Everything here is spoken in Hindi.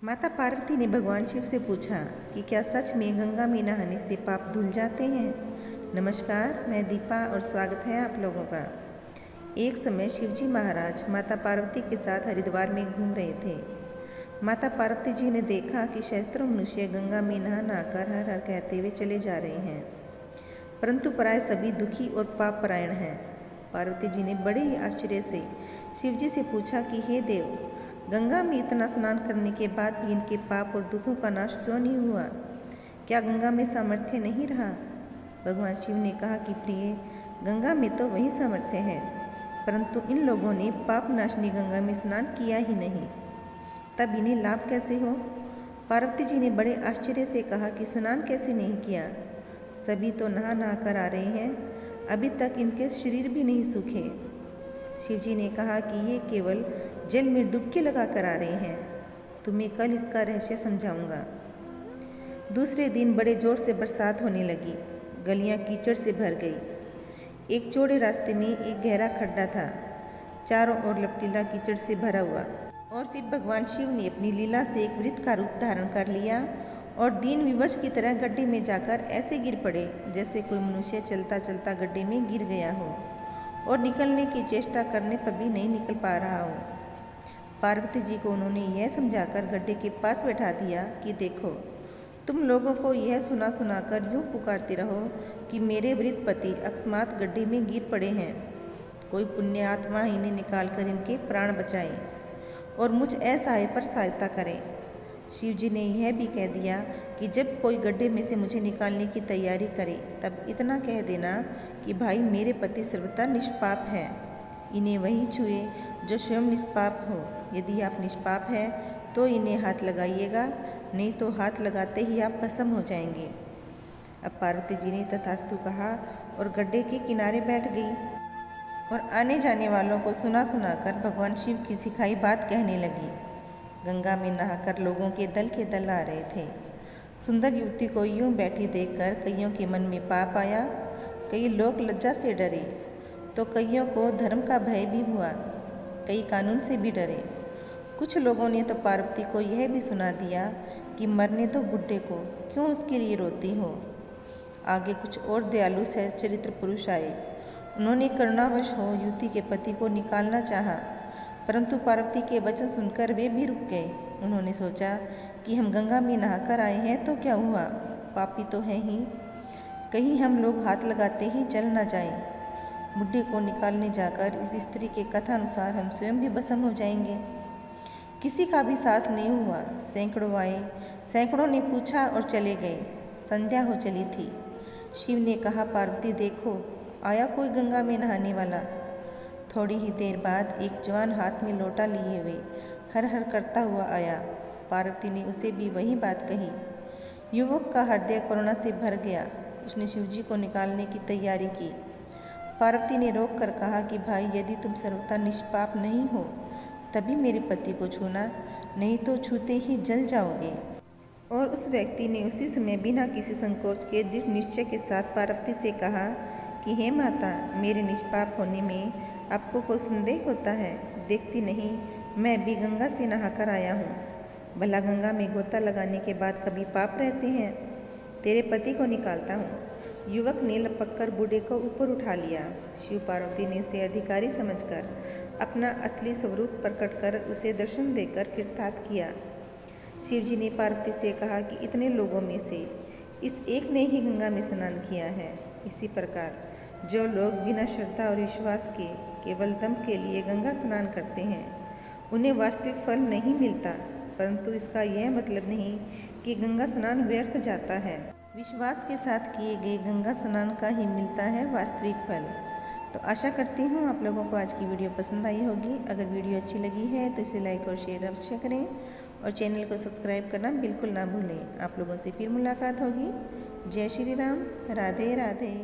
माता पार्वती ने भगवान शिव से पूछा कि क्या सच में गंगा में नहाने से पाप धुल जाते हैं। नमस्कार, मैं दीपा और स्वागत है आप लोगों का। एक समय शिवजी महाराज माता पार्वती के साथ हरिद्वार में घूम रहे थे। माता पार्वती जी ने देखा कि सहस्त्रों मनुष्य गंगा में नहा नहाकर हर हर कहते हुए चले जा रहे हैं, परंतु प्राय सभी दुखी और पाप परायण हैं। पार्वती जी ने बड़े ही आश्चर्य से शिवजी से पूछा कि हे देव, गंगा में इतना स्नान करने के बाद भी इनके पाप और दुखों का नाश क्यों नहीं हुआ? क्या गंगा में सामर्थ्य नहीं रहा? भगवान शिव ने कहा कि प्रिय, गंगा में तो वही सामर्थ्य है, परंतु इन लोगों ने पाप नाशनी गंगा में स्नान किया ही नहीं, तब इन्हें लाभ कैसे हो? पार्वती जी ने बड़े आश्चर्य से कहा कि स्नान कैसे नहीं किया? सभी तो नहा नहा कर आ रहे हैं, अभी तक इनके शरीर भी नहीं सूखे। शिवजी ने कहा कि ये केवल जल में डुबकी लगा कर आ रहे हैं, तुम्हें कल इसका रहस्य समझाऊंगा। दूसरे दिन बड़े जोर से बरसात होने लगी, गलियां कीचड़ से भर गई। एक चौड़े रास्ते में एक गहरा खड्डा था, चारों ओर लपटीला कीचड़ से भरा हुआ। और फिर भगवान शिव ने अपनी लीला से एक वृत्त का रूप धारण कर लिया और दीन विवश की तरह गड्ढे में जाकर ऐसे गिर पड़े जैसे कोई मनुष्य चलता चलता गड्ढे में गिर गया हो और निकलने की चेष्टा करने पर भी नहीं निकल पा रहा हो। पार्वती जी को उन्होंने यह समझाकर गड्ढे के पास बैठा दिया कि देखो, तुम लोगों को यह सुना सुनाकर यूं पुकारते रहो कि मेरे वृद्ध पति अकस्मात गड्ढे में गिर पड़े हैं, कोई पुण्य आत्मा इन्हें निकालकर इनके प्राण बचाए और मुझ असहाय पर सहायता करे। शिव जी ने यह भी कह दिया कि जब कोई गड्ढे में से मुझे निकालने की तैयारी करे तब इतना कह देना कि भाई, मेरे पति सर्वथा निष्पाप है, इन्हें वही छुए जो स्वयं निष्पाप हो। यदि आप निष्पाप है तो इन्हें हाथ लगाइएगा, नहीं तो हाथ लगाते ही आप भस्म हो जाएंगे। अब पार्वती जी ने तथास्तु कहा और गड्ढे के किनारे बैठ गई और आने जाने वालों को सुना सुनाकर भगवान शिव की सिखाई बात कहने लगी। गंगा में नहाकर लोगों के दल आ रहे थे। सुंदर युवती को यूं बैठी देखकर कईयों के मन में पाप आया, कई लोग लज्जा से डरे तो कईयों को धर्म का भय भी हुआ, कई कानून से भी डरे। कुछ लोगों ने तो पार्वती को यह भी सुना दिया कि मरने दो बुड्ढे को, क्यों उसके लिए रोती हो। आगे कुछ और दयालु चरित्र पुरुष आए, उन्होंने करुणावश हो युवती के पति को निकालना चाहा, परंतु पार्वती के वचन सुनकर वे भी रुक गए। उन्होंने सोचा कि हम गंगा में नहाकर आए हैं तो क्या हुआ, पापी तो हैं ही, कहीं हम लोग हाथ लगाते ही जल न जाएं। बुड्ढे को निकालने जाकर इस स्त्री के कथानुसार हम स्वयं भी भस्म हो जाएंगे। किसी का भी साहस नहीं हुआ। सैकड़ों आए, सैकड़ों ने पूछा और चले गए। संध्या हो चली थी। शिव ने कहा, पार्वती देखो, आया कोई गंगा में नहाने वाला। थोड़ी ही देर बाद एक जवान हाथ में लोटा लिए हुए हर हर करता हुआ आया। पार्वती ने उसे भी वही बात कही। युवक का हृदय करुणा से भर गया, उसने शिवजी को निकालने की तैयारी की। पार्वती ने रोक कर कहा कि भाई, यदि तुम सर्वथा निष्पाप नहीं हो तभी मेरे पति को छूना, नहीं तो छूते ही जल जाओगे। और उस व्यक्ति ने उसी समय बिना किसी संकोच के दृढ़ निश्चय के साथ पार्वती से कहा कि हे माता, मेरे निष्पाप होने में आपको कोई संदेह होता है? देखती नहीं, मैं भी गंगा से नहाकर आया हूँ। भला गंगा में गोता लगाने के बाद कभी पाप रहते हैं? तेरे पति को निकालता हूँ। युवक ने लपक कर बूढ़े को ऊपर उठा लिया। शिव पार्वती ने उसे अधिकारी समझकर अपना असली स्वरूप प्रकट कर उसे दर्शन देकर कृतार्थ किया। शिवजी ने पार्वती से कहा कि इतने लोगों में से इस एक ने ही गंगा में स्नान किया है। इसी प्रकार जो लोग बिना श्रद्धा और विश्वास के केवल दम के लिए गंगा स्नान करते हैं, उन्हें वास्तविक फल नहीं मिलता, परंतु इसका यह मतलब नहीं कि गंगा स्नान व्यर्थ जाता है। विश्वास के साथ किए गए गंगा स्नान का ही मिलता है वास्तविक फल। तो आशा करती हूँ आप लोगों को आज की वीडियो पसंद आई होगी। अगर वीडियो अच्छी लगी है तो इसे लाइक और शेयर अवश्य करें और चैनल को सब्सक्राइब करना बिल्कुल ना भूलें। आप लोगों से फिर मुलाकात होगी। जय श्री राम, राधे राधे।